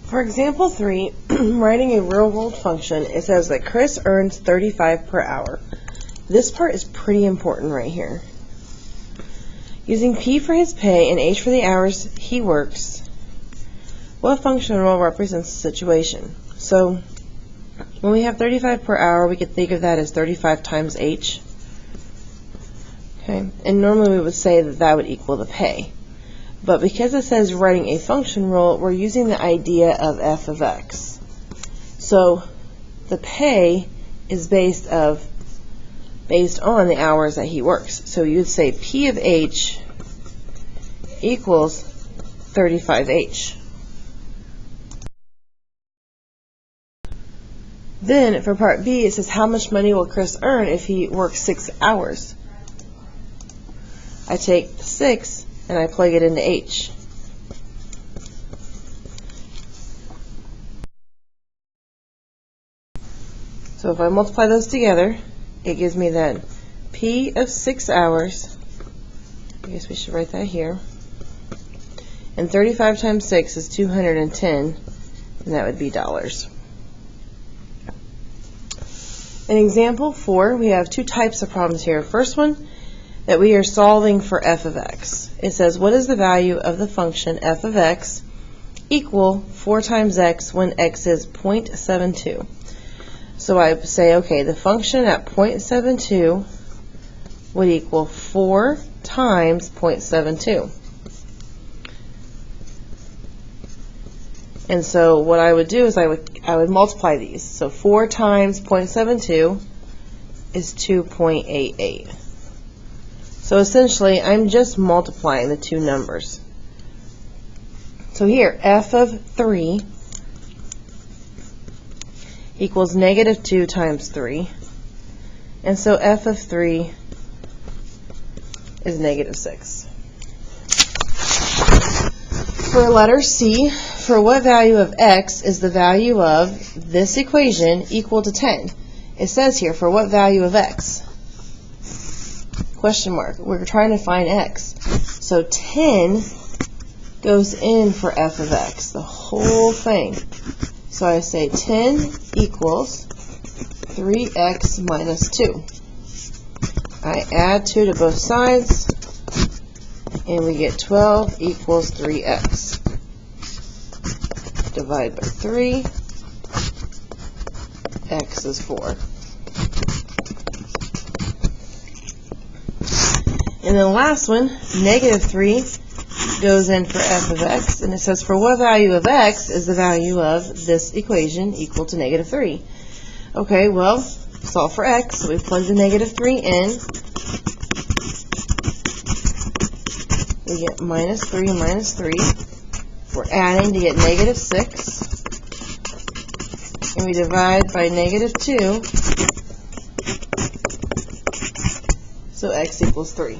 For example 3, writing a real-world function, it says that Chris earns $35 per hour. This part is pretty important right here. Using P for his pay and H for the hours he works, what function rule represents the situation? So when we have 35 per hour, we could think of that as 35 times H. Okay, and normally we would say that that would equal the pay. But because it says writing a function rule, we're using the idea of f of x. So the pay is based on the hours that he works. So you would say P of H equals 35H. Then for part B, it says how much money will Chris earn if he works 6 hours? I take the 6 and I plug it into H. So if I multiply those together, it gives me then P of 6 hours, I guess we should write that here, and 35 times 6 is 210, and that would be dollars. In example 4, we have two types of problems here. First one, that we are solving for f of x. It says, what is the value of the function f of x equal 4 times x when x is 0.72? So I say, okay, the function at 0.72 would equal 4 times 0.72. And so what I would do is I would multiply these. So 4 times 0.72 is 2.88. So essentially, I'm just multiplying the two numbers. So here, f of 3 equals negative 2 times 3. And so f of 3 is negative 6. For letter C, for what value of x is the value of this equation equal to 10? It says here, for what value of x? Question mark. We're trying to find x. So 10 goes in for f of x, the whole thing. So I say 10 equals 3x minus 2. I add 2 to both sides, and we get 12 equals 3x. Divide by 3. X is 4. And then the last one, negative 3, goes in for f of x, and it says for what value of x is the value of this equation equal to negative 3? Okay, well, solve for x, so we plug the negative 3 in. We get minus 3 minus 3. We're adding to get negative 6. And we divide by negative 2. So x equals 3.